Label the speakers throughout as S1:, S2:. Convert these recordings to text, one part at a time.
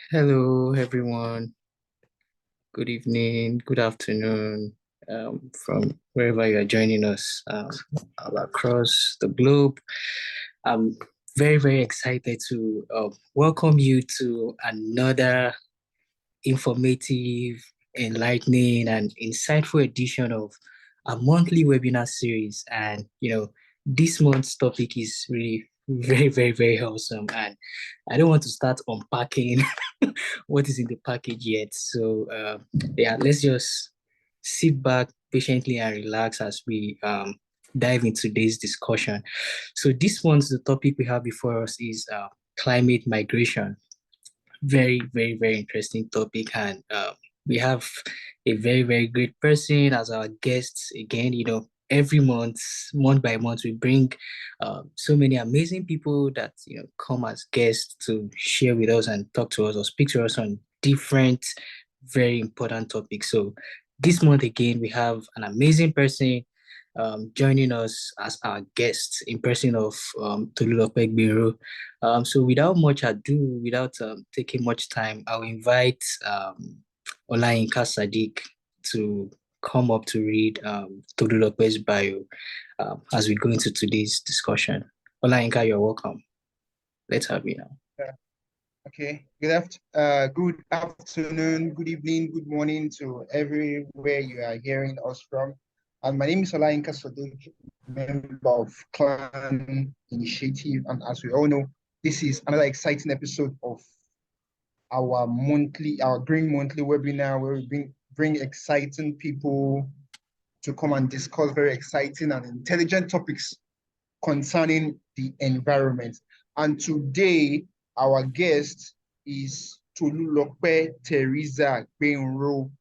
S1: Hello, everyone. Good evening, good afternoon, from wherever you are joining us all across the globe. I'm very, very excited to welcome you to another informative, enlightening, and insightful edition of a monthly webinar series. And, this month's topic is really very, very, very awesome. And I don't want to start unpacking what is in the package yet. So, yeah, let's just sit back patiently and relax as we dive into today's discussion. So, this one's the topic we have before us is climate migration. Very, very, very interesting topic. And we have a very, very great person as our guests again. Every month, month by month, we bring so many amazing people that, come as guests to share with us and talk to us or speak to us on different, very important topics. So this month again, we have an amazing person joining us as our guest in person of Tolulope Gbero. So without much ado, without taking much time, I'll invite Olayinka Sadiq to come up to read Tolulope's bio as we go into today's discussion. Olayinka, you're welcome. Let's have you now.
S2: Okay. Good afternoon, good evening, good morning to everywhere you are hearing us from. And my name is Olayinka Sadiq, member of Clan Initiative. And as we all know, this is another exciting episode of our Green Monthly webinar where we bring exciting people to come and discuss very exciting and intelligent topics concerning the environment. And today, our guest is Tolulope Teresa Benro.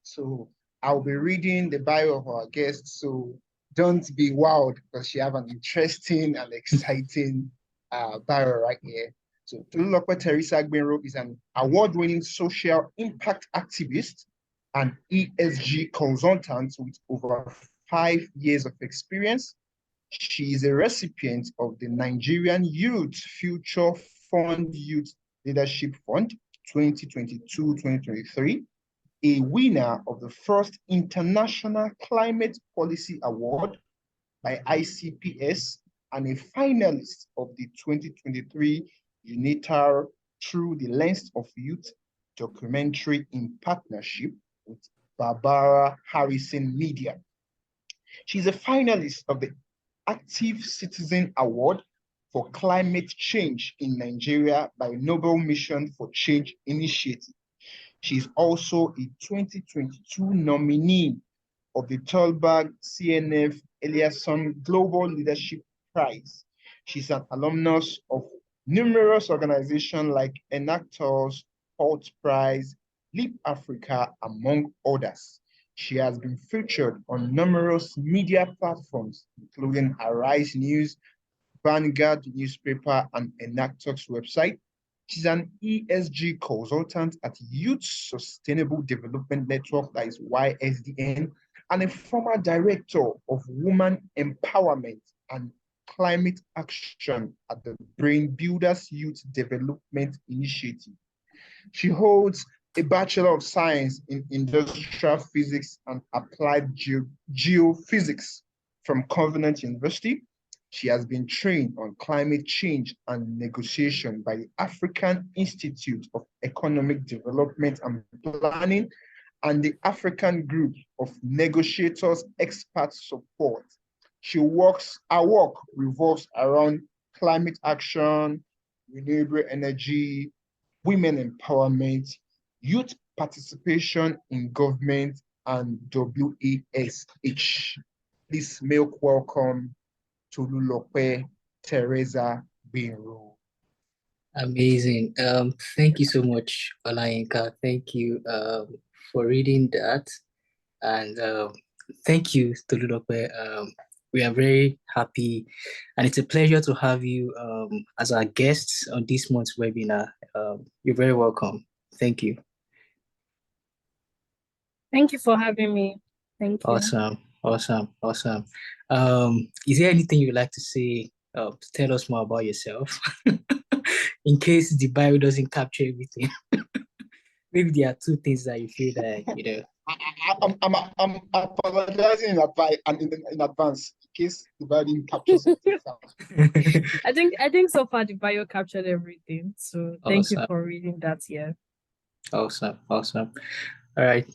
S2: So I'll be reading the bio of our guest. So don't be wild because she have an interesting and exciting bio right here. So Tolulope Teresa Benro is an award-winning social impact activist and ESG consultant with over 5 years of experience. She is a recipient of the Nigerian Youth Future Fund Youth Leadership Fund 2022-2023, a winner of the first International Climate Policy Award by ICPS, and a finalist of the 2023 UNITAR Through the Lens of Youth documentary in partnership with Barbara Harrison Media. She's a finalist of the Active Citizen Award for Climate Change in Nigeria by Nobel Mission for Change Initiative. She's also a 2022 nominee of the Tolberg CNF Eliasson Global Leadership Prize. She's an alumnus of numerous organizations like Enactors, Hot Prize, Leap Africa, among others. She has been featured on numerous media platforms, including Arise News, Vanguard newspaper, and Enactors website. She's an ESG consultant at Youth Sustainable Development Network, that is YSDN, and a former director of Women Empowerment and Climate Action at the Brain Builders Youth Development Initiative. She holds a Bachelor of Science in Industrial Physics and Applied Geophysics from Covenant University. She has been trained on climate change and negotiation by the African Institute of Economic Development and Planning and the African Group of Negotiators Expert Support. Her work revolves around climate action, renewable energy, women empowerment, youth participation in government, and WASH. Please make welcome Tolulope Teresa Benro.
S1: Amazing. Thank you so much, Olayinka. Thank you for reading that. And thank you, Tolulope. We are very happy, and it's a pleasure to have you as our guest on this month's webinar. You're very welcome. Thank you.
S3: Thank you for having me. Thank you.
S1: Awesome. Is there anything you'd like to say to tell us more about yourself? in case the bio doesn't capture everything. Maybe there are two things that you feel that,
S2: I'm apologizing in advance in case the bio didn't capture something.
S3: I think so far the bio captured everything. So thank you
S1: Awesome.
S3: for reading that. Yeah.
S1: Awesome. Awesome. All right.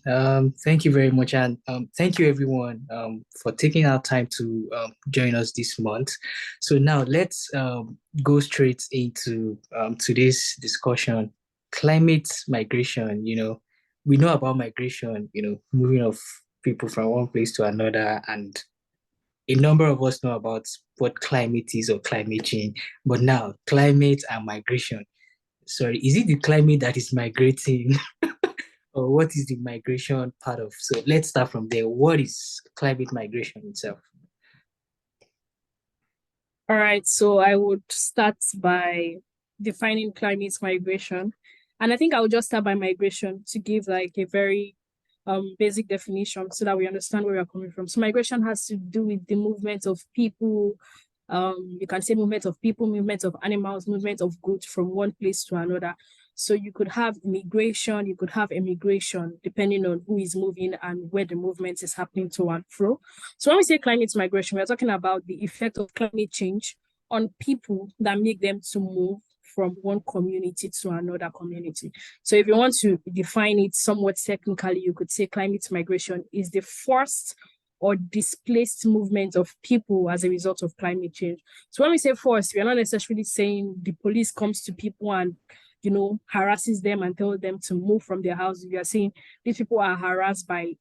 S1: Thank you very much. And thank you everyone for taking our time to join us this month. So now let's go straight into today's discussion, climate migration. We know about migration, moving of people from one place to another, and a number of us know about what climate is or climate change. But now, climate and migration. Sorry, is it the climate that is migrating? Or what is the migration part of? So let's start from there. What is climate migration itself?
S3: All right. So I would start by defining climate migration. And I think I would just start by migration to give like a very basic definition so that we understand where we're coming from. So migration has to do with the movement of people. You can say movement of people, movement of animals, movement of goods from one place to another. So you could have immigration, you could have immigration, depending on who is moving and where the movement is happening to and fro. So when we say climate migration, we're talking about the effect of climate change on people that make them to move from one community to another community. So if you want to define it somewhat technically, you could say climate migration is the forced or displaced movement of people as a result of climate change. So when we say forced, we're not necessarily saying the police comes to people and harasses them and tells them to move from their houses. We are saying these people are harassed by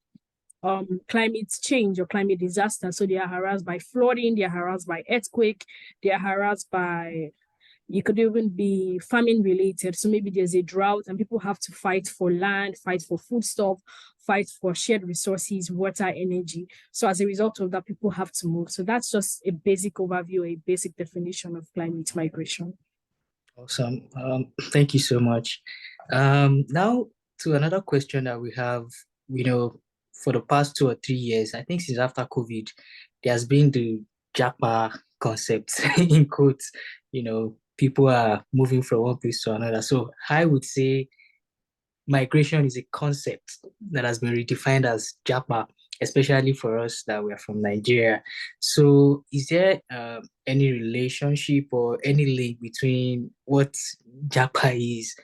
S3: climate change or climate disaster. So they are harassed by flooding, they are harassed by earthquake, they are harassed by, it could even be famine related. So maybe there's a drought and people have to fight for land, fight for foodstuff, fight for shared resources, water, energy. So as a result of that, people have to move. So that's just a basic overview, a basic definition of climate migration.
S1: Awesome. Thank you so much. Now to another question that we have, for the past 2 or 3 years, I think since after COVID, there has been the Japa concept in quotes. People are moving from one place to another. So I would say migration is a concept that has been redefined as Japa, especially for us that we are from Nigeria. So, is there any relationship or any link between what Japa is,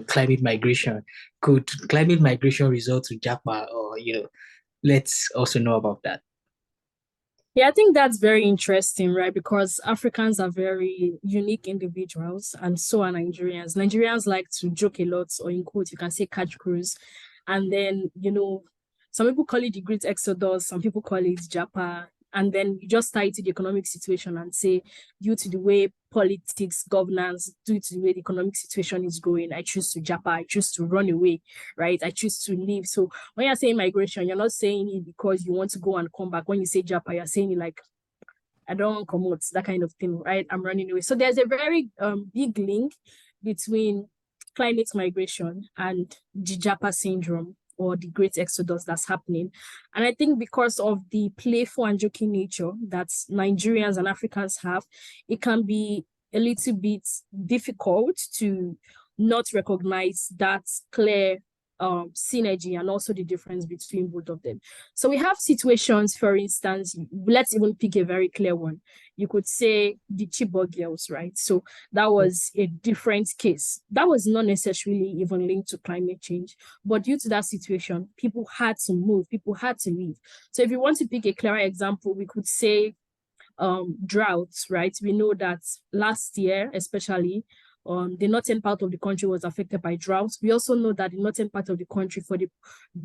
S1: climate migration? Could climate migration result to Japa, or let's also know about that.
S3: Yeah, I think that's very interesting, right? Because Africans are very unique individuals, and so are Nigerians. Nigerians like to joke a lot, or in quotes, you can say catch cruise. And then, some people call it the Great Exodus, some people call it Japa. And then you just tie it to the economic situation and say, due to the way politics, governance, due to the way the economic situation is going, I choose to Japa, I choose to run away, right? I choose to leave. So when you're saying migration, you're not saying it because you want to go and come back. When you say Japa, you're saying it like, I don't want to come out, that kind of thing, right? I'm running away. So there's a very big link between climate migration and the Japa syndrome, or the great exodus that's happening. And I think because of the playful and joking nature that Nigerians and Africans have, it can be a little bit difficult to not recognize that clear synergy and also the difference between both of them. So we have situations, for instance, let's even pick a very clear one. You could say the Chibok girls, right? So that was a different case. That was not necessarily even linked to climate change, but due to that situation, people had to move, people had to leave. So if you want to pick a clearer example, we could say droughts, right? We know that last year, especially, the northern part of the country was affected by droughts. We also know that the northern part of the country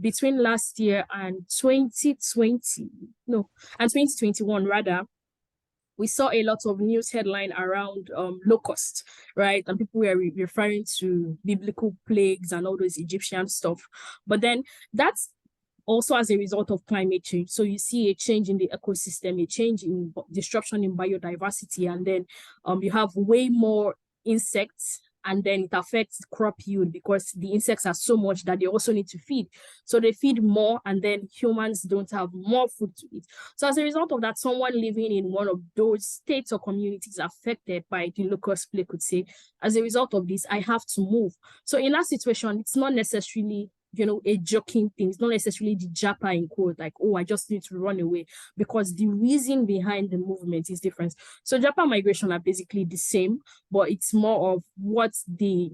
S3: between last year and 2021 rather, we saw a lot of news headline around locusts, right? And people were referring to biblical plagues and all those Egyptian stuff. But then that's also as a result of climate change. So you see a change in the ecosystem, a change in disruption in biodiversity, and then you have way more insects and then it affects crop yield because the insects are so much that they also need to feed. So they feed more, and then humans don't have more food to eat. So as a result of that, someone living in one of those states or communities affected by the locust plague could say, as a result of this, I have to move. So in that situation, it's not necessarily a joking thing. It's not necessarily the Japa in quote, like, oh, I just need to run away, because the reason behind the movement is different. So Japa migration are basically the same, but it's more of what's the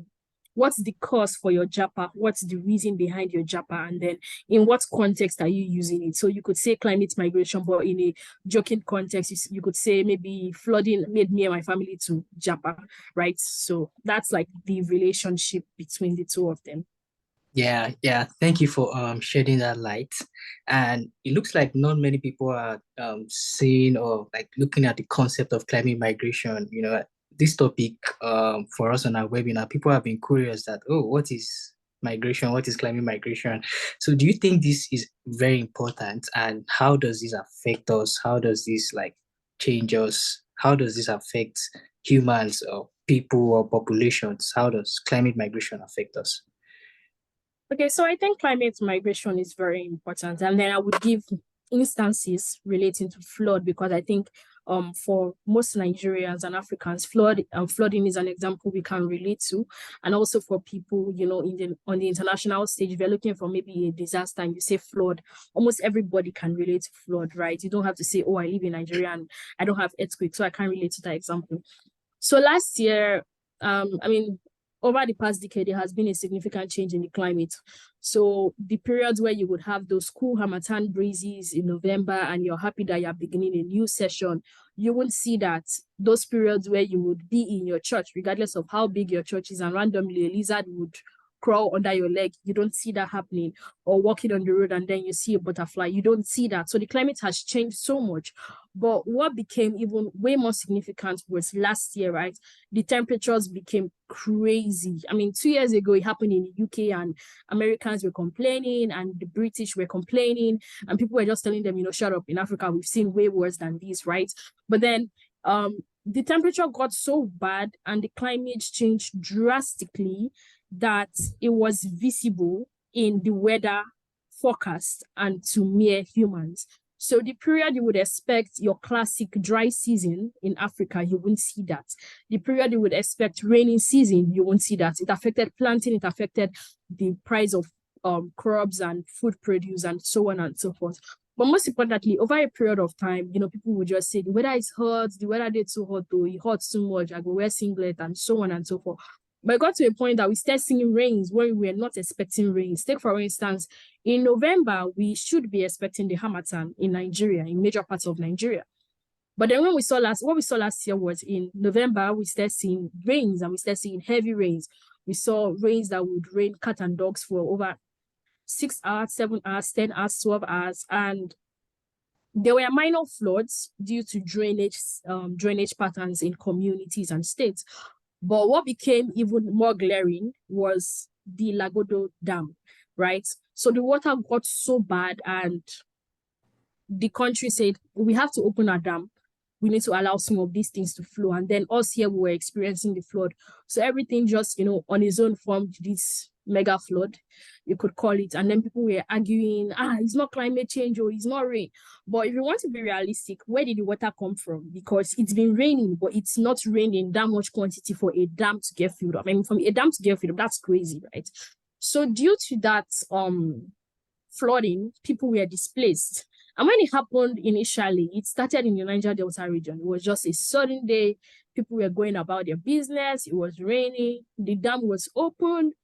S3: cause for your Japa, what's the reason behind your Japa, and then in what context are you using it. So you could say climate migration, but in a joking context, you could say maybe flooding made me and my family to Japa, right? So that's like the relationship between the two of them.
S1: Yeah. Thank you for shedding that light. And it looks like not many people are seeing or like looking at the concept of climate migration. This topic for us on our webinar, people have been curious that, oh, what is migration? What is climate migration? So do you think this is very important, and how does this affect us? How does this like change us? How does this affect humans or people or populations? How does climate migration affect us?
S3: Okay, so I think climate migration is very important. And then I would give instances relating to flood, because I think for most Nigerians and Africans, flooding is an example we can relate to. And also for people, on the international stage, if you're looking for maybe a disaster and you say flood, almost everybody can relate to flood, right? You don't have to say, oh, I live in Nigeria and I don't have earthquake, so I can't relate to that example. So last year, over the past decade, there has been a significant change in the climate. So the periods where you would have those cool Harmattan breezes in November and you're happy that you're beginning a new session, you won't see that. Those periods where you would be in your church, regardless of how big your church is, and randomly a lizard would crawl under your leg, you don't see that happening. Or walking on the road and then you see a butterfly, you don't see that. So the climate has changed so much. But what became even way more significant was last year, right? The temperatures became crazy. I mean, 2 years ago, it happened in the UK and Americans were complaining and the British were complaining and people were just telling them, shut up. In Africa, we've seen way worse than this, right? But then the temperature got so bad and the climate changed drastically that it was visible in the weather forecast and to mere humans. So the period you would expect your classic dry season in Africa, you wouldn't see that. The period you would expect rainy season, you won't see that. It affected planting, it affected the price of crops and food produce and so on and so forth. But most importantly, over a period of time, people would just say the weather is hot, the weather did too hot, though, it hot too much, I go wear singlet and so on and so forth. But it got to a point that we started seeing rains when we were not expecting rains. Take, for instance, in November, we should be expecting the Harmattan in Nigeria, in major parts of Nigeria. But then what we saw last year was in November, we started seeing rains and we started seeing heavy rains. We saw rains that would rain cat and dogs for over 6 hours, 7 hours, 10 hours, 12 hours. And there were minor floods due to drainage patterns in communities and states. But what became even more glaring was the Lagodo Dam, right? So the water got so bad and the country said, we have to open our dam. We need to allow some of these things to flow. And then us here, we were experiencing the flood. So everything just, on its own formed this mega flood, you could call it. And then people were arguing, it's not climate change or it's not rain. But if you want to be realistic, where did the water come from? Because it's been raining, but it's not raining that much quantity for a dam to get filled up. I mean, from a dam to get filled up, that's crazy, right? So due to that flooding, people were displaced. And when it happened initially, it started in the Niger Delta region. It was just a sudden day. People were going about their business. It was raining. The dam was open.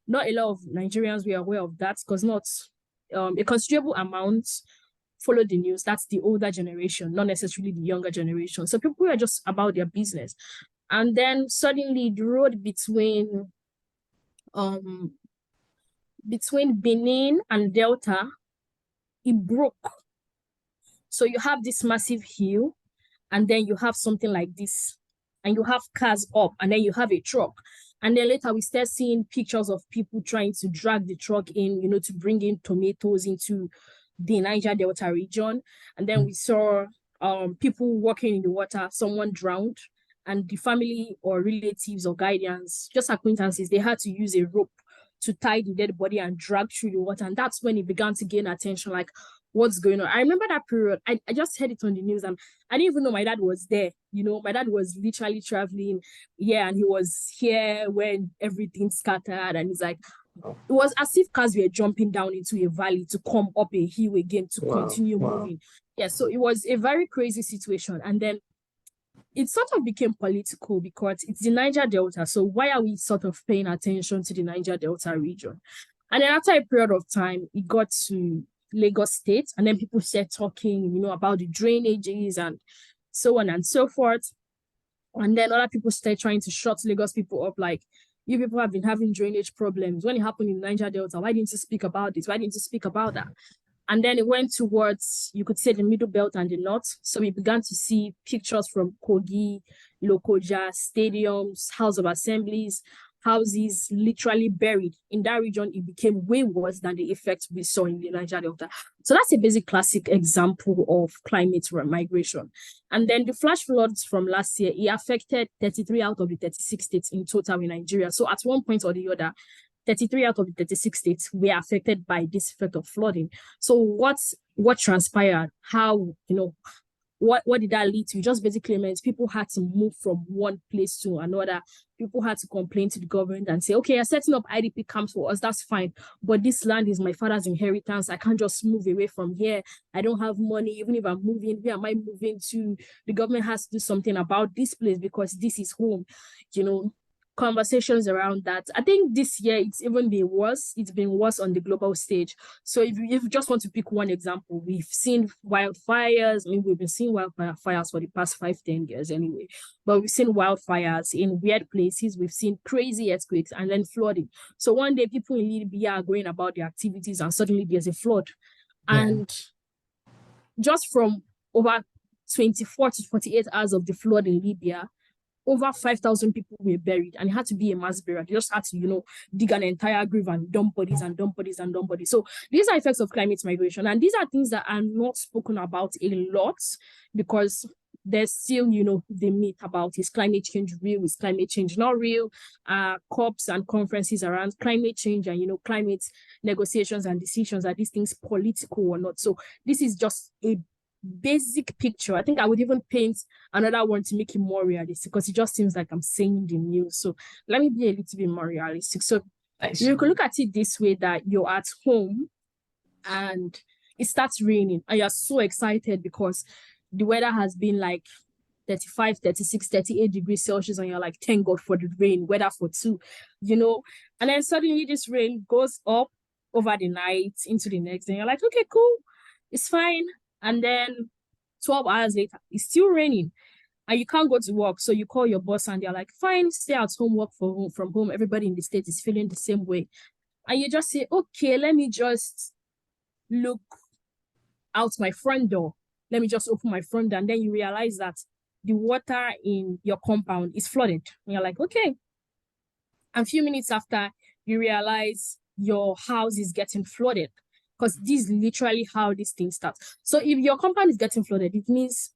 S3: Not a lot of Nigerians were aware of that because not a considerable amount followed the news. That's the older generation, not necessarily the younger generation. So people were just about their business. And then suddenly the road between Benin and Delta, it broke. So you have this massive hill, and then you have something like this, and you have cars up, and then you have a truck. And then later we start seeing pictures of people trying to drag the truck in, to bring in tomatoes into the Niger Delta region. And then we saw people walking in the water, someone drowned. and the family or relatives or guardians, just acquaintances, they had to use a rope to tie the dead body and drag through the water. And that's when it began to gain attention, like, what's going on? I remember that period. I just heard it on the news, and I didn't even know my dad was there. My dad was literally traveling. Yeah, and he was here when everything scattered. And he's like, it was as if cars were jumping down into a valley to come up a hill again to continue moving. Yeah, so it was a very crazy situation. And then it sort of became political because it's the Niger Delta. So why are we sort of paying attention to the Niger Delta region? And then after a period of time, it got to Lagos State, and then people started talking, about the drainages and so on and so forth. And then other people started trying to shut Lagos people up, like, you people have been having drainage problems. When it happened in Niger Delta, why didn't you speak about this? Why didn't you speak about that? And then it went towards, you could say, the middle belt and the north. So we began to see pictures from Kogi, Lokoja, stadiums, House of Assemblies, houses literally buried. In that region, it became way worse than the effect we saw in the Niger Delta. So that's a basic classic example of climate migration. And then the flash floods from last year, it affected 33 out of the 36 states in total in Nigeria. So at one point or the other, 33 out of the 36 states were affected by this effect of flooding. So what transpired? How, what did that lead to? It just basically meant people had to move from one place to another. People had to complain to the government and say, okay, you're setting up IDP camps for us, that's fine. But this land is my father's inheritance. I can't just move away from here. I don't have money. Even if I'm moving, where am I moving to? The government has to do something about this place because this is home, conversations around that. I think this year it's even been worse. It's been worse on the global stage. So if you just want to pick one example, we've seen wildfires. I mean, we've been seeing wildfires for the past 5-10 years anyway, but we've seen wildfires in weird places. We've seen crazy earthquakes and then flooding. So one day people in Libya are going about their activities and suddenly there's a flood. And just from over 24 to 48 hours of the flood in Libya, over 5,000 people were buried, and it had to be a mass burial. They just had to, dig an entire grave and dump bodies and dump bodies and dump bodies. So these are effects of climate migration, and these are things that are not spoken about a lot because there's still, the myth about, is climate change real? Is climate change not real? COPs and conferences around climate change and, climate negotiations and decisions, are these things political or not? So this is just a basic picture. I think I would even paint another one to make it more realistic because it just seems like I'm saying the news. So let me be a little bit more realistic. So you can look at it this way, that you're at home and it starts raining and you're so excited because the weather has been like 35, 36, 38 degrees Celsius, and you're like, thank God for the rain, weather for two, and then suddenly this rain goes up over the night into the next day. You're like, okay, cool, it's fine. And then 12 hours later, it's still raining and you can't go to work. So you call your boss and they're like, fine, stay at home, work from home. Everybody in the state is feeling the same way. And you just say, okay, let me just look out my front door. Let me just open my front door. And then you realize that the water in your compound is flooded. And you're like, okay. And a few minutes after, you realize your house is getting flooded. Because this is literally how this thing starts. So if your compound is getting flooded, it means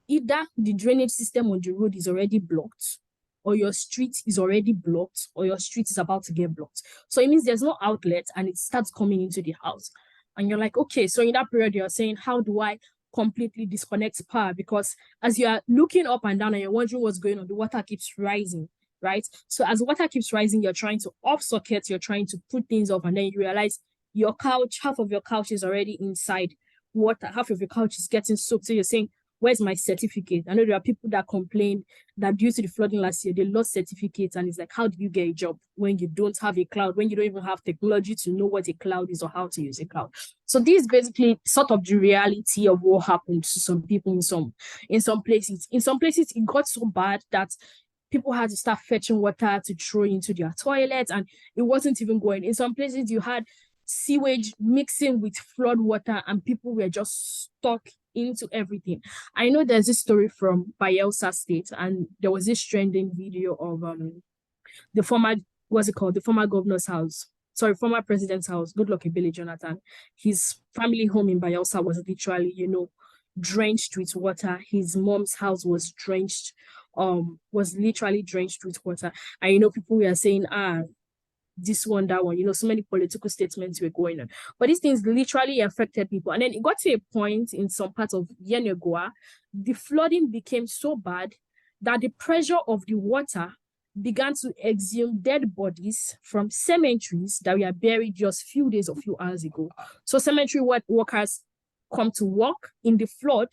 S3: either the drainage system on the road is already blocked, or your street is already blocked, or your street is about to get blocked. So it means there's no outlet and it starts coming into the house. And you're like, okay, so in that period, you're saying, how do I completely disconnect power? Because as you are looking up and down and you're wondering what's going on, the water keeps rising, right? So as water keeps rising, you're trying to off sockets, you're trying to put things off, and then you realize your couch, half of your couch is already inside water, half of your couch is getting soaked. So you're saying, where's my certificate? I know there are people that complain that due to the flooding last year, they lost certificates. And it's like, how do you get a job when you don't have a cloud, when you don't even have technology to know what a cloud is or how to use a cloud? So this is basically sort of the reality of what happened to some people in some places. In some places, it got so bad that people had to start fetching water to throw into their toilets, and it wasn't even going. In some places, you had sewage mixing with flood water and people were just stuck into everything. I know there's this story from Bayelsa State, and there was this trending video of the former, the former governor's house, former president's house, Goodluck Ebele Jonathan. His family home in Bayelsa was literally, drenched with water. His mom's house was drenched was literally drenched with water. And, you know, people were saying, this one, that one, you know, so many political statements were going on. But these things literally affected people. And then it got to a point in some parts of Yenagoa, the flooding became so bad that the pressure of the water began to exhume dead bodies from cemeteries that were buried just few days or few hours ago. So cemetery workers come to work in the flood,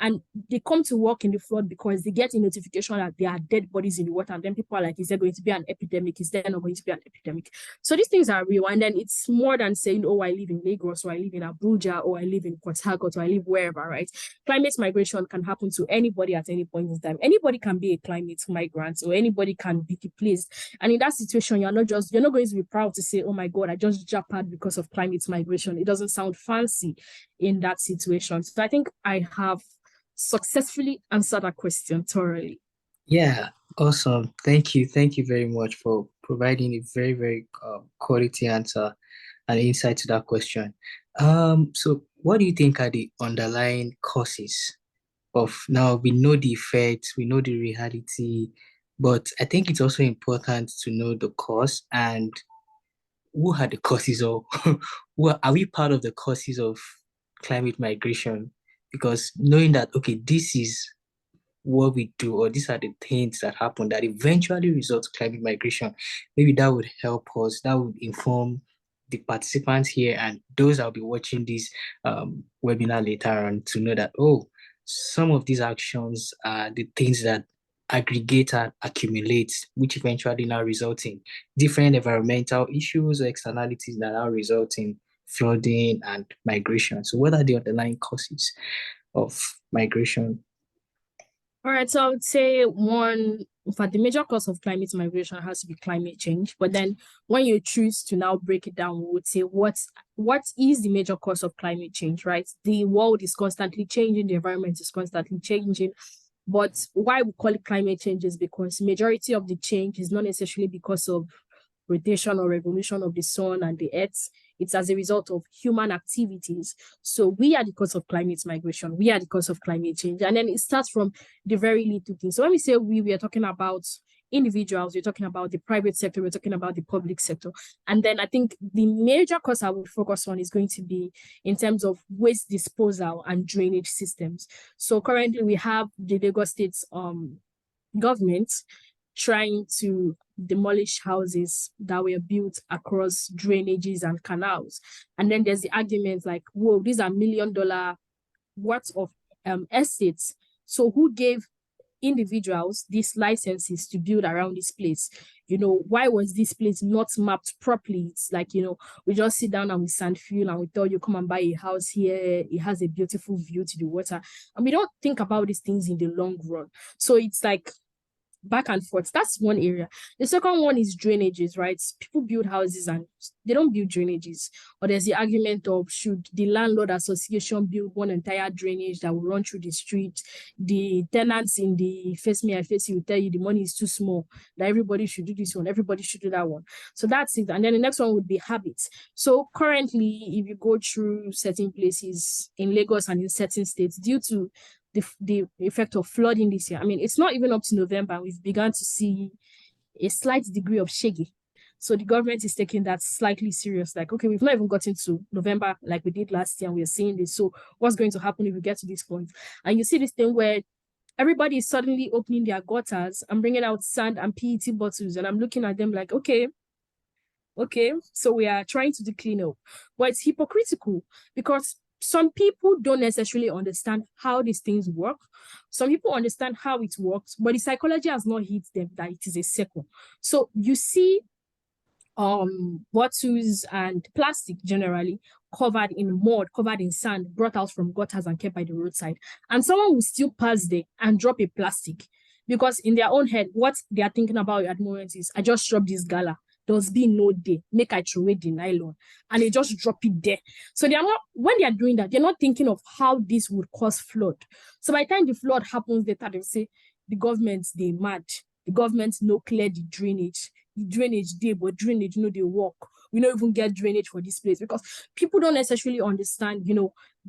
S3: and they come to work in the flood because they get a notification that there are dead bodies in the water, and then people are like, is there going to be an epidemic? Is there not going to be an epidemic? So these things are real, and then it's more than saying, oh, I live in Lagos, or I live in Abuja, or I live in Port Harcourt, or I live wherever, right? Climate migration can happen to anybody at any point in time. Anybody can be a climate migrant, or anybody can be displaced. And in that situation, you're not going to be proud to say, oh my God, I just Japan because of climate migration. It doesn't sound fancy in that situation. So I think I have successfully answered that question thoroughly.
S1: Yeah, awesome. Thank you. Thank you very much for providing a very, very quality answer and insight to that question. So what do you think are the underlying causes of, now we know the effects, we know the reality, but I think it's also important to know the cause and who are the causes, or are we part of the causes of climate migration? Because knowing that, okay, this is what we do, or these are the things that happen that eventually result in climate migration, maybe that would help us, that would inform the participants here and those that'll be watching this webinar later on, to know that, oh, some of these actions are the things that aggregate and accumulate, which eventually now result in different environmental issues or externalities that are resulting flooding and migration. So what are the underlying causes of migration?
S3: All right, so I would say one, in fact, the major cause of climate migration has to be climate change. But then when you choose to now break it down, we would say what is the major cause of climate change, right? The world is constantly changing, the environment is constantly changing. But why we call it climate change is because majority of the change is not necessarily because of rotation or revolution of the sun and the earth. It's as a result of human activities. So we are the cause of climate migration. We are the cause of climate change. And then it starts from the very little things. So when we say we are talking about individuals, we're talking about the private sector, we're talking about the public sector. And then I think the major cause I would focus on is going to be in terms of waste disposal and drainage systems. So currently we have the Lagos State's government trying to demolish houses that were built across drainages and canals. And then there's the argument like, whoa, these are $1 million worth of estates. So who gave individuals these licenses to build around this place? You know, why was this place not mapped properly? It's like, you know, we just sit down and we sand fuel and we tell you, come and buy a house here. It has a beautiful view to the water. And we don't think about these things in the long run. So it's like back and forth. That's one area. The second one is drainages, right? People build houses and they don't build drainages. Or there's the argument of, should the landlord association build one entire drainage that will run through the street? The tenants in the face me, I face you will tell you the money is too small, that everybody should do this one, everybody should do that one. So that's it. And then the next one would be habits. So currently, if you go through certain places in Lagos and in certain states, due to the effect of flooding this year, I mean, it's not even up to November, we've begun to see a slight degree of shaggy. So the government is taking that slightly serious, like, okay, we've not even gotten to November like we did last year, and we're seeing this. So what's going to happen if we get to this point? And you see this thing where everybody is suddenly opening their gutters and bringing out sand and PET bottles. And I'm looking at them like, okay, so we are trying to do cleanup. But it's hypocritical because some people don't necessarily understand how these things work. Some people understand how it works, but the psychology has not hit them that it is a circle. So you see bottles and plastic generally covered in mud, covered in sand, brought out from gutters and kept by the roadside. And someone will still pass there and drop a plastic because in their own head, what they are thinking about at the moment is, I just dropped this gala. There's been no day, make I throw away the nylon, and they just drop it there. So they are not, when they are doing that, they're not thinking of how this would cause flood. So by the time the flood happens, they say the government, they mad, the government no clear the drainage, drainage day, but drainage, they work. We don't even get drainage for this place because people don't necessarily understand,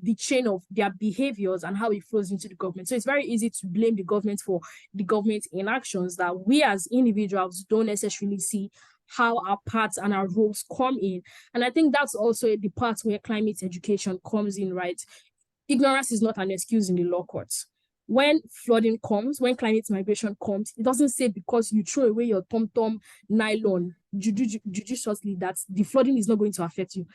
S3: the chain of their behaviors and how it flows into the government. So it's very easy to blame the government for the government inactions that we as individuals don't necessarily see how our parts and our roles come in. And I think that's also the part where climate education comes in, right? Ignorance is not an excuse in the law courts. When flooding comes, when climate migration comes, it doesn't say because you throw away your tom-tom nylon judiciously that the flooding is not going to affect you.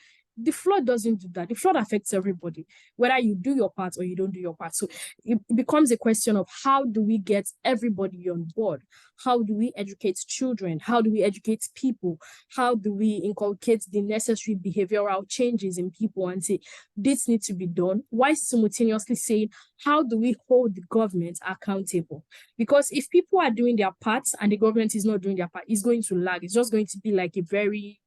S3: The flood doesn't do that. The flood affects everybody, whether you do your part or you don't do your part. So it becomes a question of how do we get everybody on board? How do we educate children? How do we educate people? How do we inculcate the necessary behavioral changes in people and say, this needs to be done? Why simultaneously saying, how do we hold the government accountable? Because if people are doing their parts and the government is not doing their part, it's going to lag. It's just going to be like a very,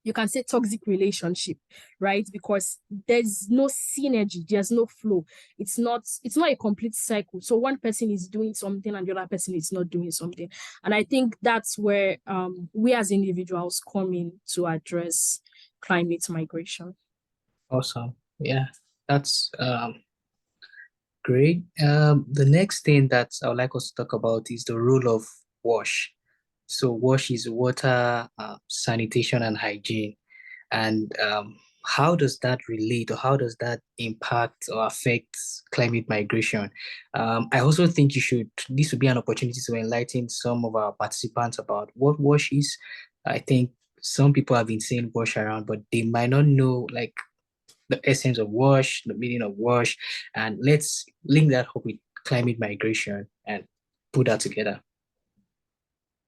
S3: you can say, toxic relationship, right? Because there's no synergy, there's no flow. It's not a complete cycle. So one person is doing something and the other person is not doing something. And I think that's where we as individuals come in to address climate migration.
S1: Awesome. Yeah, that's great. The next thing that I would like us to talk about is the role of WASH. So WASH is water, sanitation, and hygiene. And how does that relate, or how does that impact or affect climate migration? I also think this would be an opportunity to enlighten some of our participants about what WASH is. I think some people have been saying WASH around, but they might not know like the essence of WASH, the meaning of WASH, and let's link that up with climate migration and put that together.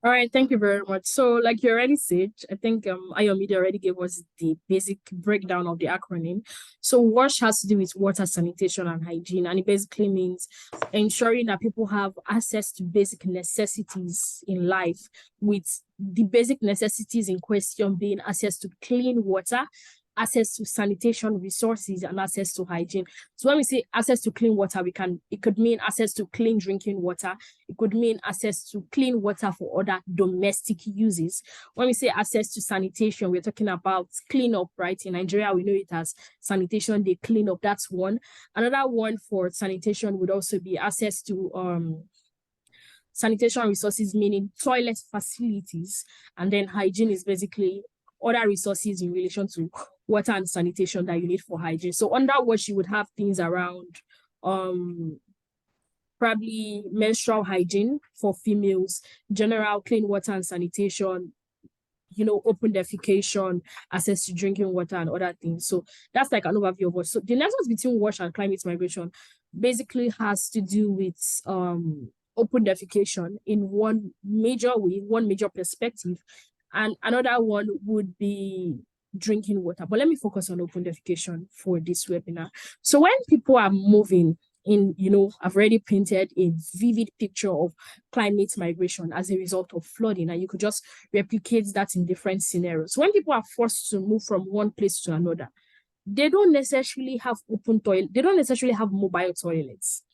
S3: All right, thank you very much. So, like you already said, I think Ayomide already gave us the basic breakdown of the acronym. So, WASH has to do with water, sanitation, and hygiene, and it basically means ensuring that people have access to basic necessities in life, with the basic necessities in question being access to clean water, access to sanitation resources, and access to hygiene. So when we say access to clean water, it could mean access to clean drinking water. It could mean access to clean water for other domestic uses. When we say access to sanitation, we're talking about cleanup, right? In Nigeria, we know it as sanitation, they clean up. That's one. Another one for sanitation would also be access to sanitation resources, meaning toilet facilities. And then hygiene is basically other resources in relation to water and sanitation that you need for hygiene. So under WASH, you would have things around probably menstrual hygiene for females, general clean water and sanitation, open defecation, access to drinking water, and other things. So that's like an overview of WASH. So the nexus between WASH and climate migration basically has to do with open defecation in one major way, one major perspective. And another one would be drinking water. But let me focus on open defecation for this webinar. So when people are moving in, I've already painted a vivid picture of climate migration as a result of flooding, and you could just replicate that in different scenarios. When people are forced to move from one place to another, they don't necessarily have open toilet, they don't necessarily have mobile toilets.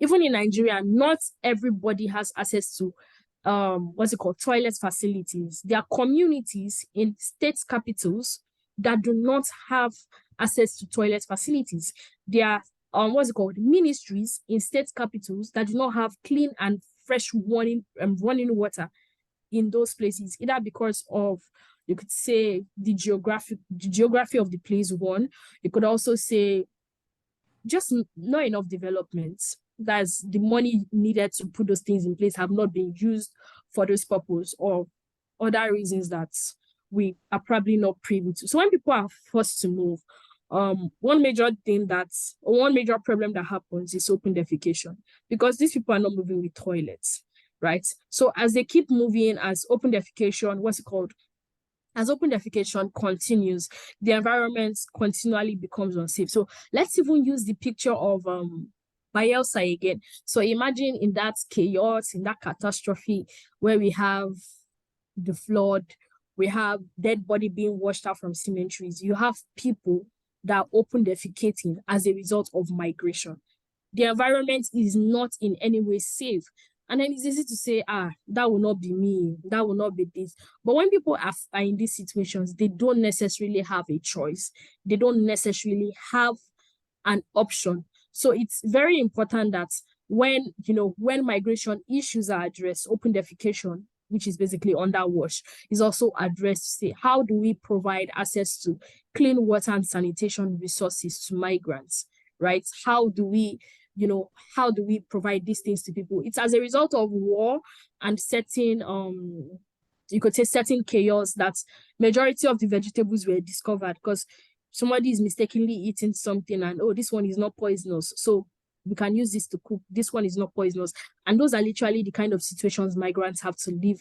S3: Even in Nigeria, not everybody has access to toilet facilities. There are communities in state capitals that do not have access to toilet facilities. There are ministries in state capitals that do not have clean and fresh running water in those places, either because of, you could say, the geography of the place. One, you could also say just not enough development. That's the money needed to put those things in place have not been used for this purpose, or other reasons that we are probably not privy to. So when people are forced to move, one major problem that happens is open defecation, because these people are not moving with toilets, right? So as they keep moving, as open defecation continues, the environment continually becomes unsafe. So let's even use the picture of Bayelsa again. So imagine in that chaos, in that catastrophe, where we have the flood, we have dead body being washed out from cemeteries, you have people that are open defecating as a result of migration. The environment is not in any way safe. And then it's easy to say, that will not be me, that will not be this. But when people are in these situations, they don't necessarily have a choice. They don't necessarily have an option. So it's very important that when migration issues are addressed, open defecation, which is basically underwash, is also addressed to say, how do we provide access to clean water and sanitation resources to migrants, right? How do we provide these things to people? It's as a result of war and certain you could say certain chaos that majority of the vegetables were discovered, because somebody is mistakenly eating something and, oh, this one is not poisonous, so we can use this to cook. This one is not poisonous. And those are literally the kind of situations migrants have to live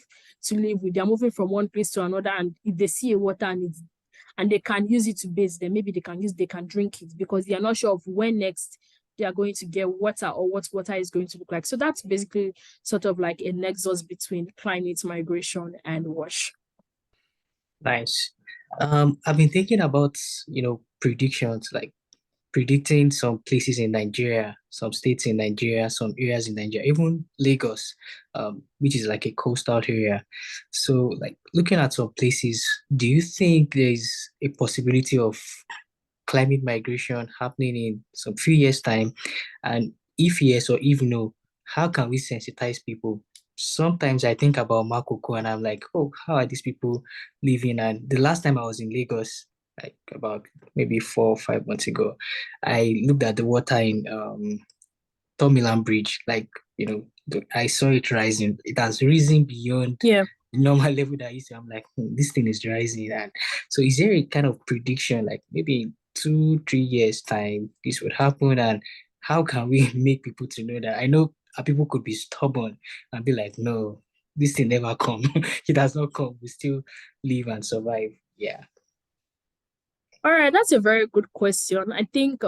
S3: with. They're moving from one place to another, and if they see a water and they can use it to bathe, then maybe they can drink it, because they are not sure of when next they are going to get water or what water is going to look like. So that's basically sort of like a nexus between climate migration and wash.
S1: Nice. I've been thinking about, predictions, like predicting some places in Nigeria, some states in Nigeria, some areas in Nigeria, even Lagos, which is like a coastal area. So, like looking at some places, do you think there's a possibility of climate migration happening in some few years' time? And if yes or if no, how can we sensitize people? Sometimes I think about Makoko and I'm like, oh, how are these people living? And the last time I was in Lagos, like about maybe 4 or 5 months ago, I looked at the water in Tomiland Bridge. Like, I saw it rising. It has risen beyond
S3: Yeah.
S1: the normal level that I used to. I'm like, this thing is rising. And so is there a kind of prediction, like maybe in 2, 3 years time, this would happen? And how can we make people to know that? I know people could be stubborn and be like, no, this thing never come. It does not come. We still live and survive. Yeah.
S3: All right, that's a very good question. I think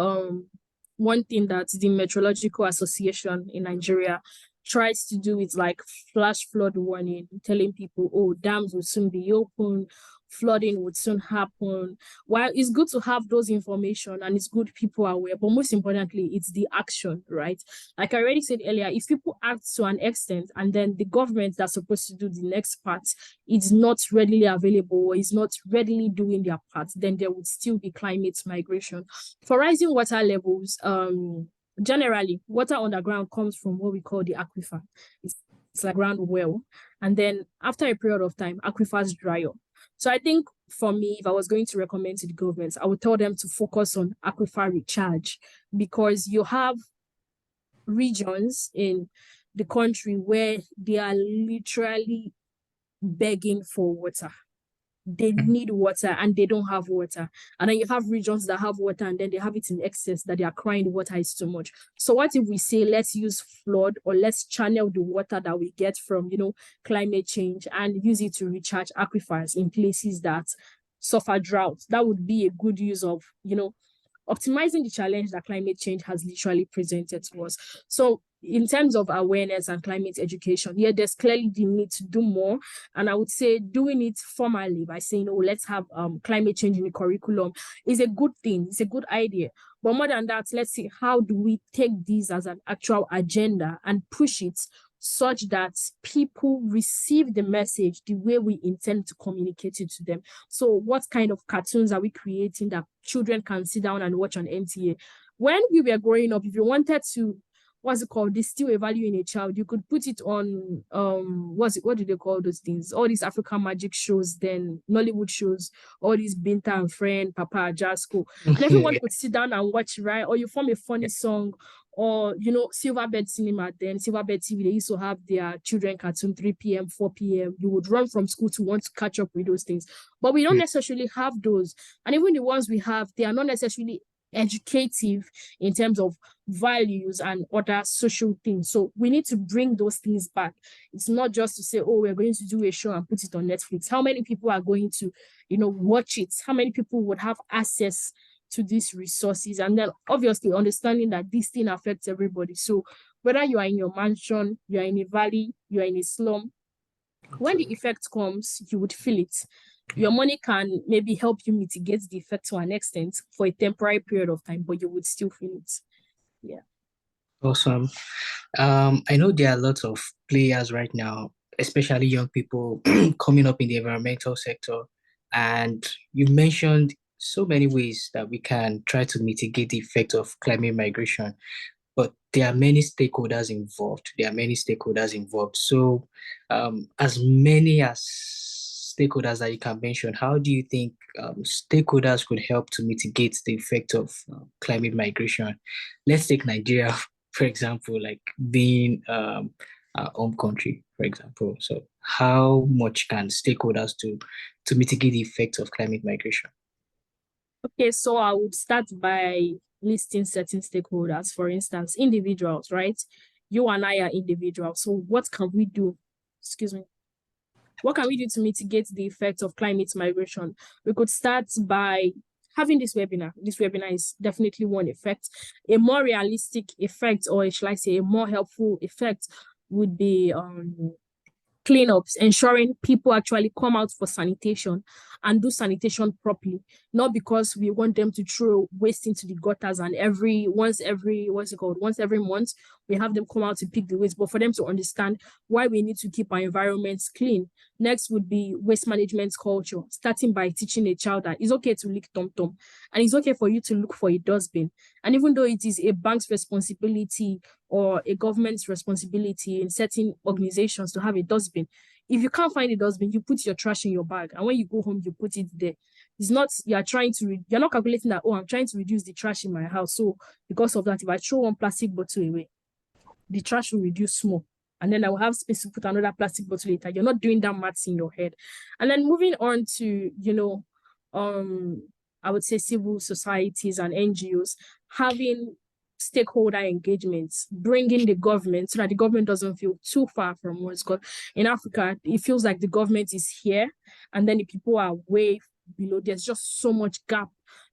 S3: one thing that the Meteorological Association in Nigeria tries to do is like flash flood warning, telling people, oh, dams will soon be open, flooding would soon happen. While it's good to have those information and it's good people are aware, but most importantly, it's the action, right? Like I already said earlier, if people act to an extent and then the government that's supposed to do the next part is not readily available or is not readily doing their part, then there would still be climate migration. For rising water levels, generally, water underground comes from what we call the aquifer. It's like ground well. And then after a period of time, aquifers dry up. So I think for me, if I was going to recommend to the government, I would tell them to focus on aquifer recharge, because you have regions in the country where they are literally begging for water. They need water and they don't have water. And then you have regions that have water and then they have it in excess, that they are crying the water is too much. So what if we say, let's use flood, or let's channel the water that we get from, climate change and use it to recharge aquifers in places that suffer drought? That would be a good use of, optimizing the challenge that climate change has literally presented to us. So in terms of awareness and climate education, yeah, there's clearly the need to do more. And I would say doing it formally by saying, oh, let's have climate change in the curriculum is a good thing. It's a good idea. But more than that, let's see, how do we take this as an actual agenda and push it such that people receive the message the way we intend to communicate it to them? So what kind of cartoons are we creating that children can sit down and watch on NTA? When we were growing up, if you wanted to, distill a value in a child, you could put it on what do they call those things? All these African magic shows, then Nollywood shows, all these Binta and Friend, Papa Jasco, and everyone could sit down and watch, right? Or you form a funny song, or Silverbird Cinema, then Silverbird TV, they used to have their children cartoon 3 p.m., 4 p.m. You would run from school to want to catch up with those things. But we don't necessarily have those. And even the ones we have, they are not necessarily educative in terms of values and other social things. So we need to bring those things back. It's not just to say, oh, we're going to do a show and put it on Netflix. How many people are going to, watch it? How many people would have access to these resources? And then obviously understanding that this thing affects everybody. So whether you are in your mansion, you are in a valley, you are in a slum, when the effect comes, you would feel it. Your money can maybe help you mitigate the effect to an extent for a temporary period of time, but you would still feel it. Yeah.
S1: Awesome. I know there are lots of players right now, especially young people coming up in the environmental sector. And you mentioned so many ways that we can try to mitigate the effect of climate migration, but there are many stakeholders involved. There are many stakeholders involved. So, as many as stakeholders that you can mention, how do you think stakeholders could help to mitigate the effect of climate migration? Let's take Nigeria, for example, like being our home country, for example. So, how much can stakeholders do to mitigate the effect of climate migration?
S3: Okay, so I would start by listing certain stakeholders, for instance, individuals, right? You and I are individuals. So what can we do? Excuse me. What can we do to mitigate the effects of climate migration? We could start by having this webinar. This webinar is definitely one effect. A more realistic effect, or shall I say, a more helpful effect would be cleanups, ensuring people actually come out for sanitation and do sanitation properly, not because we want them to throw waste into the gutters and once every month we have them come out to pick the waste, but for them to understand why we need to keep our environments clean. Next would be waste management culture, starting by teaching a child that it's okay to lick tom-tom and it's okay for you to look for a dustbin. And even though it is a bank's responsibility or a government's responsibility in certain organizations to have a dustbin, if you can't find a dustbin, you put your trash in your bag, and when you go home, you put it there. It's not you're not calculating that, oh, I'm trying to reduce the trash in my house. So because of that, if I throw one plastic bottle away, the trash will reduce more. And then I will have space to put another plastic bottle later. You're not doing that maths in your head. And then moving on to, I would say civil societies and NGOs having stakeholder engagements, bringing the government so that the government doesn't feel too far from us. Because in Africa, it feels like the government is here and then the people are way below. There's just so much gap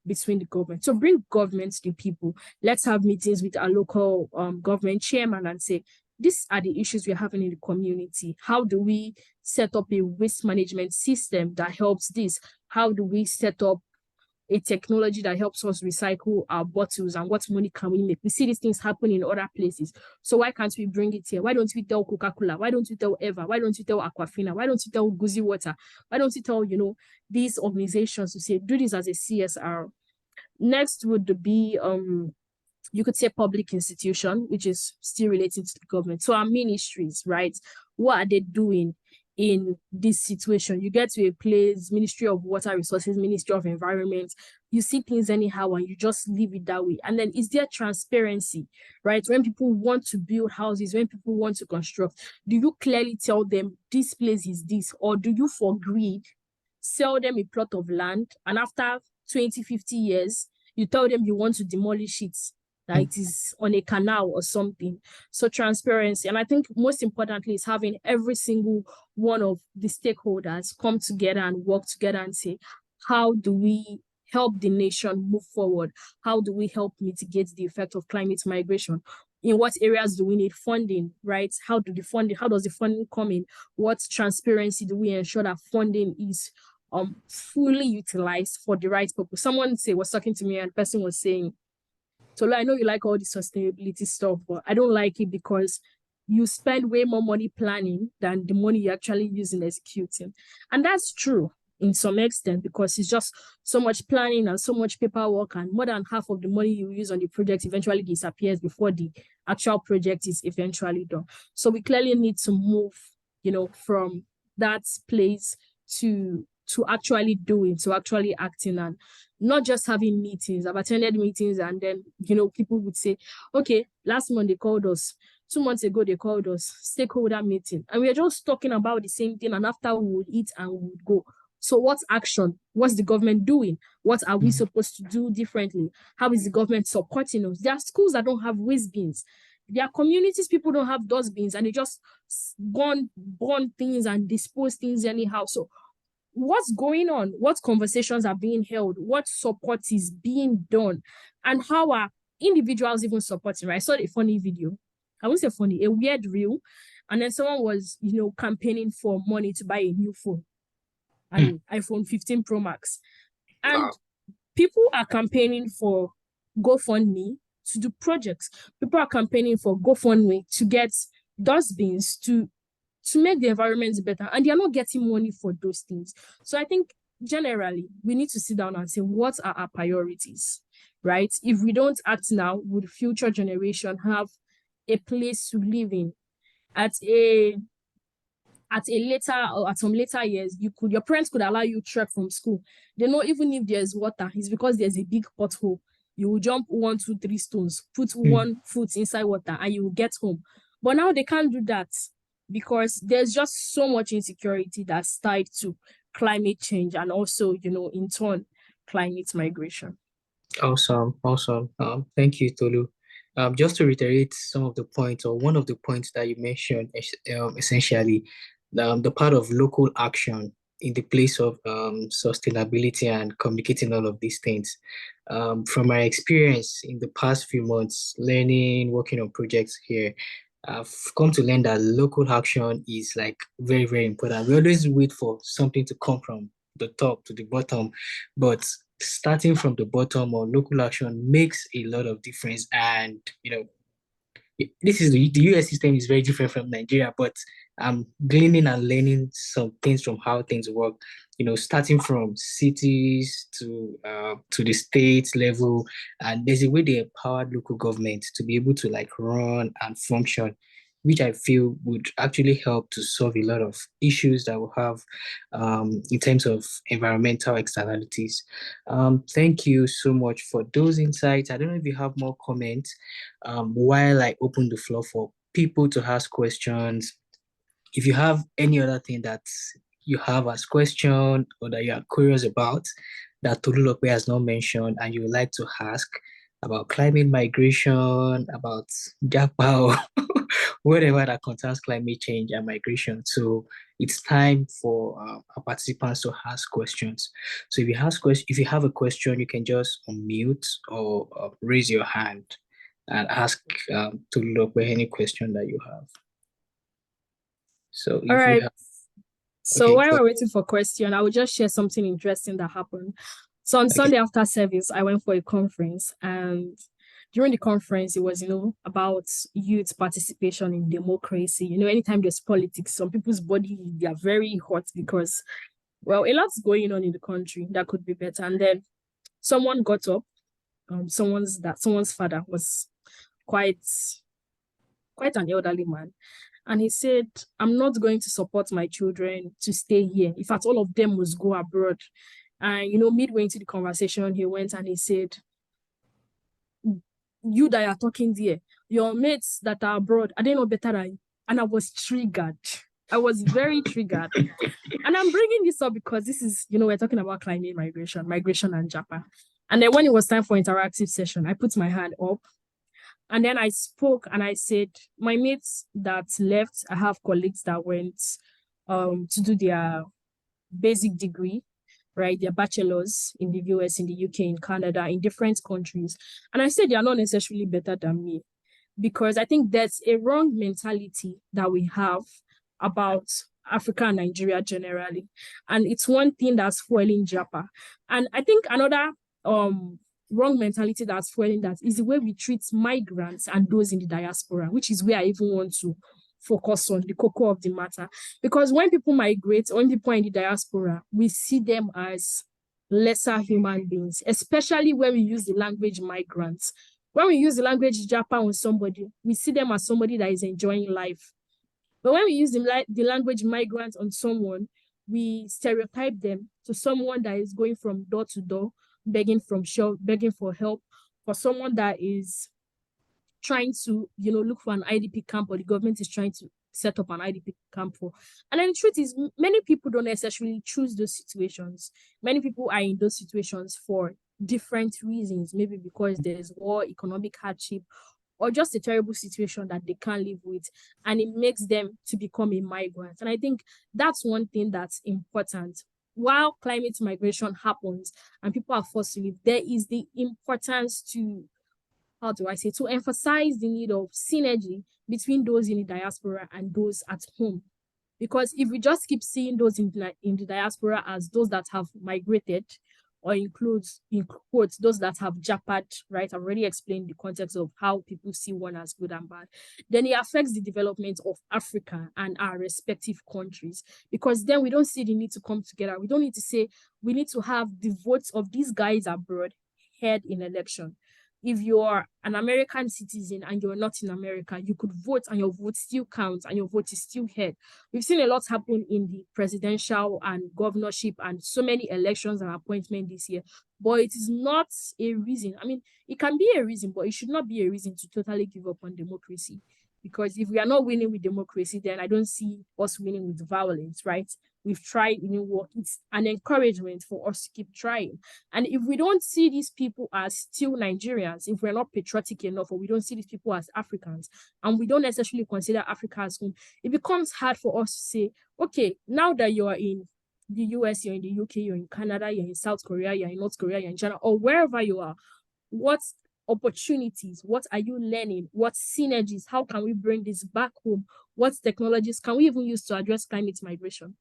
S3: between the government. So bring government to the people. Let's have meetings with our local government chairman and say, these are the issues we're having in the community. How do we set up a waste management system that helps this? How do we set up a technology that helps us recycle our bottles, and what money can we make? We see these things happen in other places. So why can't we bring it here? Why don't we tell Coca-Cola? Why don't we tell Eva? Why don't we tell Aquafina? Why don't we tell Guzi Water? Why don't we tell, these organizations to say, do this as a CSR? Next would be you could say public institution, which is still related to the government. So our ministries, right? What are they doing in this situation? You get to a place, Ministry of Water Resources, Ministry of Environment, you see things anyhow and you just leave it that way. And then is there transparency, right? When people want to build houses, when people want to construct, do you clearly tell them this place is this? Or do you, for greed, sell them a plot of land and after 20, 50 years, you tell them you want to demolish it, that it is on a canal or something? So transparency. And I think most importantly is having every single one of the stakeholders come together and work together and say, how do we help the nation move forward? How do we help mitigate the effect of climate migration? In what areas do we need funding, right? How does the funding come in? What transparency do we ensure that funding is fully utilized for the right purpose? Someone was talking to me and the person was saying, so I know you like all the sustainability stuff, but I don't like it because you spend way more money planning than the money you actually use in executing. And that's true in some extent because it's just so much planning and so much paperwork, and more than half of the money you use on the project eventually disappears before the actual project is eventually done. So we clearly need to move, from that place to actually doing, to actually acting, and not just having meetings. I've attended meetings and then, people would say, okay, last month they called us, 2 months ago they called us, stakeholder meeting, and we are just talking about the same thing, and after we would eat and we would go. So what's action? What's the government doing? What are we supposed to do differently? How is the government supporting us? There are schools that don't have waste bins. There are communities, people don't have dustbins, and they just burn things and dispose things anyhow. So what's going on? What conversations are being held? What support is being done? And how are individuals even supporting, right? I saw a funny video. I won't say funny, a weird reel. And then someone was, campaigning for money to buy a new phone, an iPhone 15 Pro Max. And people are campaigning for GoFundMe to do projects. People are campaigning for GoFundMe to get dustbins to make the environment better, and they are not getting money for those things. So I think generally we need to sit down and say, what are our priorities, right? If we don't act now, would future generation have a place to live in? At a later or at some later years, your parents could allow you trek from school. They know even if there's water, it's because there's a big pothole. You will jump 1, 2, 3 stones, put one foot inside water, and you will get home. But now they can't do that because there's just so much insecurity that's tied to climate change and also, in turn, climate migration.
S1: Awesome, awesome. Thank you, Tolu. Just to reiterate some of the points, or one of the points that you mentioned, essentially, the part of local action in the place of sustainability and communicating all of these things. From my experience in the past few months, learning, working on projects here, I've come to learn that local action is like very, very important. We always wait for something to come from the top to the bottom, but starting from the bottom or local action makes a lot of difference. And this is the US system is very different from Nigeria, but I'm gleaning and learning some things from how things work. Starting from cities to the state level, and there's a way they empower local government to be able to like run and function, which I feel would actually help to solve a lot of issues that we have in terms of environmental externalities. Thank you so much for those insights. I don't know if you have more comments while I open the floor for people to ask questions. If you have any other thing that you have as question or that you are curious about that Tolulope has not mentioned and you would like to ask about climate migration, about Japa, or whatever that concerns climate change and migration. So it's time for our participants to ask questions. So if you have a question, you can just unmute or raise your hand and ask Tolulope any question that you have. So
S3: All
S1: if we
S3: right.
S1: have,
S3: So
S1: okay,
S3: while we're waiting for question, I will just share something interesting that happened. So on Sunday after service, I went for a conference, and during the conference, it was, about youth participation in democracy. Anytime there's politics, some people's body, they are very hot because, well, a lot's going on in the country that could be better. And then someone got up, someone's father was quite an elderly man. And he said, I'm not going to support my children to stay here. In fact, all of them must go abroad. And, midway into the conversation, he went and he said, you that are talking there, your mates that are abroad, are they not better than you? And I was triggered. I was very triggered. And I'm bringing this up because this is, we're talking about climate migration and Japa. And then when it was time for interactive session, I put my hand up. And then I spoke and I said, my mates that left, I have colleagues that went to do their basic degree, right? Their bachelors in the US, in the UK, in Canada, in different countries. And I said they are not necessarily better than me because I think that's a wrong mentality that we have about Africa and Nigeria generally. And it's one thing that's fueling Japa. And I think another wrong mentality that's fueling that is the way we treat migrants and those in the diaspora, which is where I even want to focus on the core of the matter. Because when people migrate, or when people are in the diaspora, we see them as lesser human beings, especially when we use the language migrants. When we use the language Japa on somebody, we see them as somebody that is enjoying life. But when we use the language migrant on someone, we stereotype them to someone that is going from door to door, begging for help, for someone that is trying to, look for an IDP camp, or the government is trying to set up an IDP camp for. And then the truth is, many people don't necessarily choose those situations. Many people are in those situations for different reasons, maybe because there's war, economic hardship, or just a terrible situation that they can't live with, and it makes them to become a migrant. And I think that's one thing that's important. While climate migration happens and people are forced to leave, there is the importance to, to emphasize the need of synergy between those in the diaspora and those at home. Because if we just keep seeing those in the diaspora as those that have migrated, or includes, in quotes, those that have Japad, right? I've already explained the context of how people see one as good and bad. Then it affects the development of Africa and our respective countries, because then we don't see the need to come together. We don't need to say we need to have the votes of these guys abroad heard in election. If you're an American citizen and you're not in America, you could vote and your vote still counts and your vote is still heard. We've seen a lot happen in the presidential and governorship and so many elections and appointments this year. But it is not a reason. I mean, it can be a reason, but it should not be a reason to totally give up on democracy. Because if we are not winning with democracy, then I don't see us winning with violence, right? We've tried, work. It's an encouragement for us to keep trying. And if we don't see these people as still Nigerians, if we're not patriotic enough, or we don't see these people as Africans, and we don't necessarily consider Africa as home, it becomes hard for us to say, okay, now that you are in the US, you're in the UK, you're in Canada, you're in South Korea, you're in North Korea, you're in China, or wherever you are, what opportunities, what are you learning, what synergies, how can we bring this back home, what technologies can we even use to address climate migration?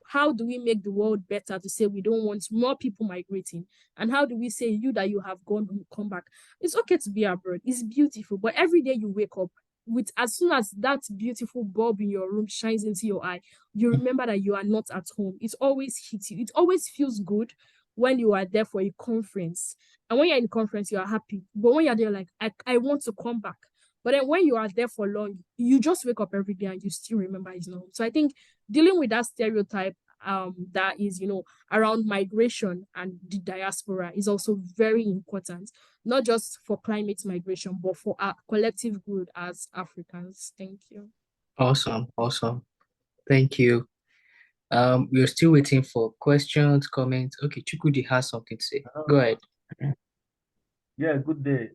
S3: How do we make the world better to say we don't want more people migrating? And how do we say you that you have gone home, come back? It's okay to be abroad. It's beautiful. But every day you wake up with, as soon as that beautiful bulb in your room shines into your eye, you remember that you are not at home. It always hits you. It always feels good when you are there for a conference. And when you're in conference, you are happy. But when you're there, like, I want to come back. But then when you are there for long, you just wake up every day and you still remember it's not home. So I think dealing with that stereotype that is, around migration and the diaspora is also very important, not just for climate migration, but for our collective good as Africans. Thank you.
S1: Awesome, awesome. Thank you. We're still waiting for questions, comments. Okay, Chukwudi has something to say. Go ahead.
S4: Yeah, good day.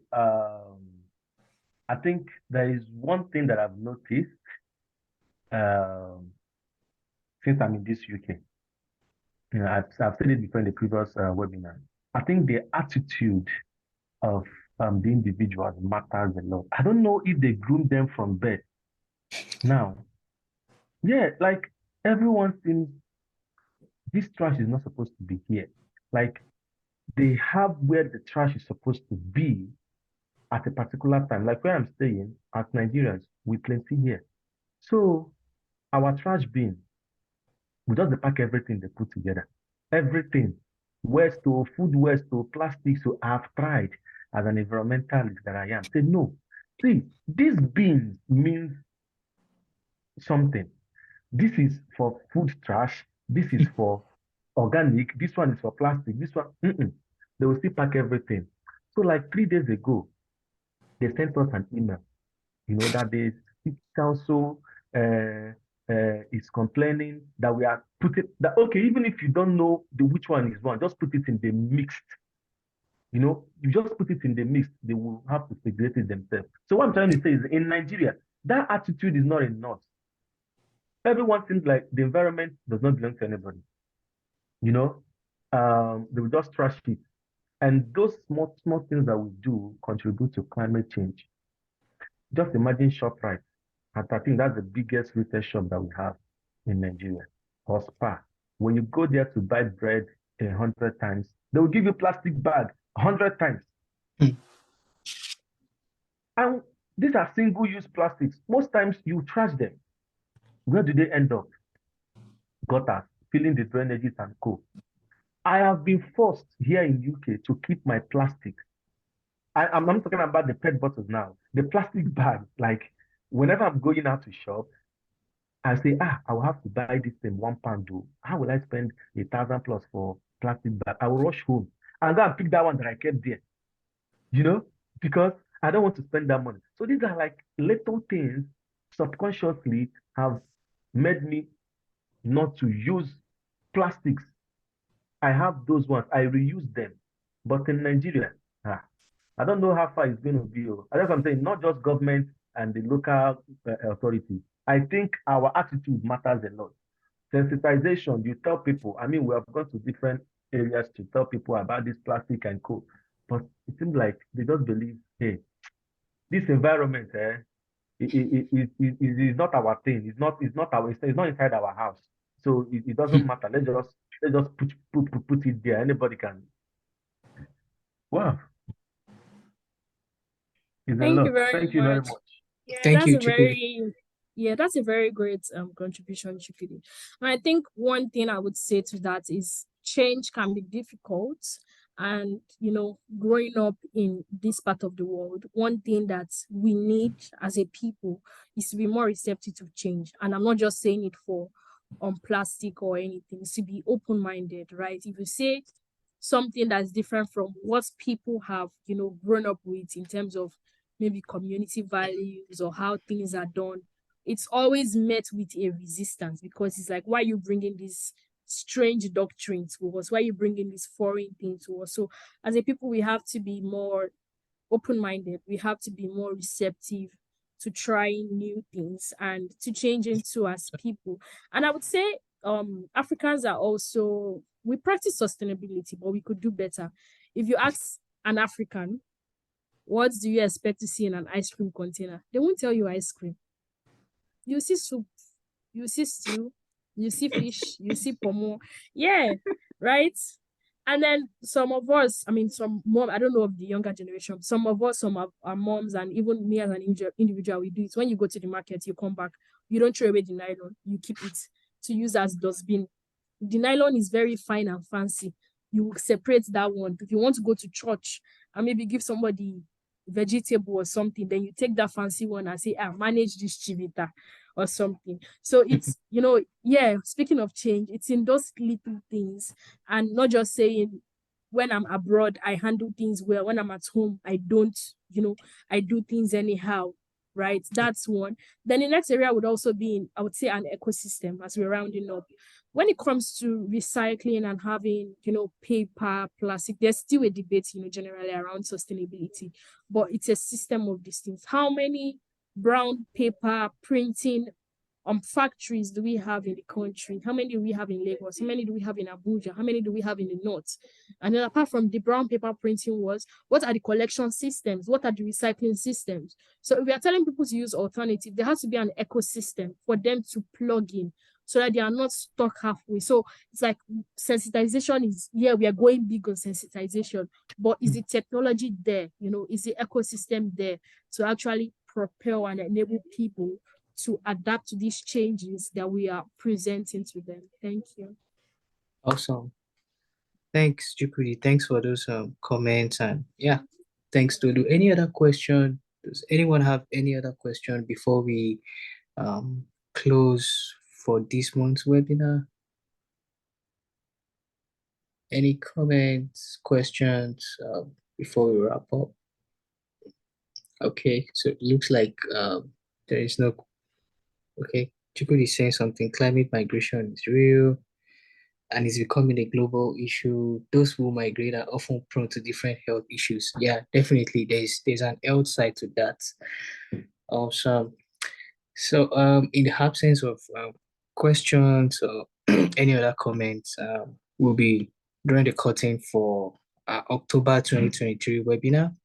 S4: I think there is one thing that I've noticed um, since I'm in this UK. I've said it before in the previous webinar. I think the attitude of the individuals matters a lot. I don't know if they groom them from birth. Now, yeah, like everyone seems this trash is not supposed to be here. Like they have where the trash is supposed to be at a particular time. Like where I'm staying, as Nigerians, we plenty here. So our trash bin, we just pack everything they put together. Everything. Waste to food waste to plastic. So I've tried as an environmentalist that I am. Say no. See, these bins means something. This is for food trash. This is for organic. This one is for plastic. This one, they will still pack everything. So like 3 days ago, they sent us an email, that the city council is complaining that we are putting that okay, even if you don't know which one is one, just put it in the mixed. You just put it in the mixed, they will have to segregate it themselves. So what I'm trying to say is in Nigeria, that attitude is not enough. Everyone seems like the environment does not belong to anybody. They will just trash it. And those small, small things that we do contribute to climate change. Just imagine ShopRite. And I think that's the biggest retail shop that we have in Nigeria, or Spa. When you go there to buy bread 100 times, they will give you plastic bag 100 times.
S1: Hmm.
S4: And these are single-use plastics. Most times you trash them. Where do they end up? Gutters, filling the drainages and co. I have been forced here in UK to keep my plastic. I'm not talking about the PET bottles now. The plastic bag, like whenever I'm going out to shop, I say, I will have to buy this thing £1. How will I spend 1,000 plus for plastic bag? I will rush home and go and pick that one that I kept there, you know, because I don't want to spend that money. So these are like little things subconsciously have made me not to use plastics. I have those ones, I reuse them. But in Nigeria, I don't know how far it's going to be. That's what I'm saying, not just government and the local authorities. I think our attitude matters a lot. Sensitization, you tell people, I mean, we have gone to different areas to tell people about this plastic and co. But it seems like they just believe, hey, this environment, it is not our thing. It's not inside our house. So it doesn't matter. Let's just put it there. Anybody can. Wow. It's a
S3: Thank you
S4: lot.
S3: very
S4: Thank you very
S3: much.
S4: much.
S3: Yeah,
S1: Thank you, Chukudi.
S3: that's a very great contribution, Chukudi. And I think one thing I would say to that is change can be difficult. And growing up in this part of the world, one thing that we need as a people is to be more receptive to change. And I'm not just saying it for plastic or anything, it's to be open-minded, right? If you say something that's different from what people have, grown up with in terms of maybe community values or how things are done, it's always met with a resistance, because it's like, why are you bringing this strange doctrine to us? Why are you bringing this foreign thing to us? So as a people, we have to be more open-minded. We have to be more receptive to trying new things and to changing to as people. And I would say Africans are also, we practice sustainability, but we could do better. If you ask an African, what do you expect to see in an ice cream container? They won't tell you ice cream. You see soup, you see stew, you see fish, you see pomo. Yeah, right? And then some of us, I mean, some mom, I don't know of the younger generation, some of us, some of our moms, and even me as an individual, we do it. When you go to the market, you come back, you don't throw away the nylon, you keep it to use as dustbin. The nylon is very fine and fancy. You separate that one. If you want to go to church and maybe give somebody vegetable or something, then you take that fancy one and say, manage this chivita or something. So it's, yeah, speaking of change, it's in those little things, and not just saying, when I'm abroad, I handle things well. When I'm at home, I don't, I do things anyhow, right? That's one. Then the next area would also be in, I would say, an ecosystem, as we're rounding up. When it comes to recycling and having, paper, plastic, there's still a debate, generally around sustainability, but it's a system of these things. How many brown paper printing factories do we have in the country? How many do we have in Lagos? How many do we have in Abuja? How many do we have in the north? And then apart from the brown paper printing was, what are the collection systems? What are the recycling systems? So if we are telling people to use alternative, there has to be an ecosystem for them to plug in so that they are not stuck halfway. So it's like sensitization is, yeah, we are going big on sensitization, but is the technology there? Is the ecosystem there to actually propel and enable people to adapt to these changes that we are presenting to them? Thank you.
S1: Awesome. Thanks, Chukudi. Thanks for those comments, and yeah, thanks, Tolu. Any other question? Does anyone have any other question before we um close for this month's webinar? Any comments, questions before we wrap up? Okay, so it looks like there is no. Okay, Chukudi is saying something. Climate migration is real and is becoming a global issue. Those who migrate are often prone to different health issues. Yeah, definitely. There's an health side to that. Awesome. So in the absence of questions or any other comments, we'll be drawing the curtain for October 2023 webinar.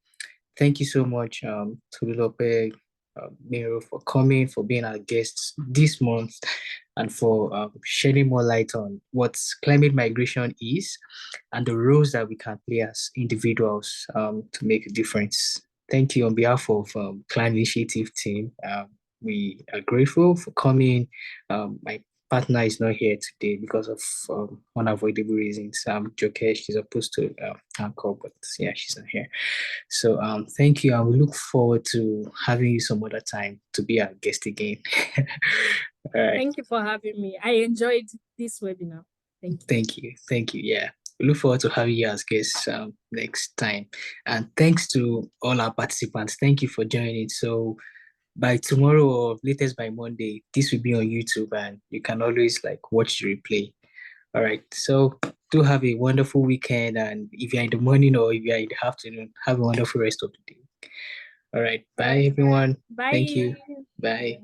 S1: Thank you so much, Tolulope, Miro, for coming, for being our guests this month, and for shedding more light on what climate migration is and the roles that we can play as individuals to make a difference. Thank you on behalf of Climate Initiative team. We are grateful for coming. My partner is not here today because of unavoidable reasons. Jokesh is supposed to anchor, but yeah, she's not here. So thank you. I will look forward to having you some other time to be our guest again. All right.
S3: Thank you for having me. I enjoyed this webinar. Thank you.
S1: Thank you. Thank you. Yeah. We look forward to having you as guests next time. And thanks to all our participants. Thank you for joining. So by tomorrow or latest by Monday, this will be on YouTube and you can always watch the replay. All right. So do have a wonderful weekend. And if you're in the morning or if you're in the afternoon, have a wonderful rest of the day. All right. Bye, everyone.
S3: Bye.
S1: Thank you. Bye.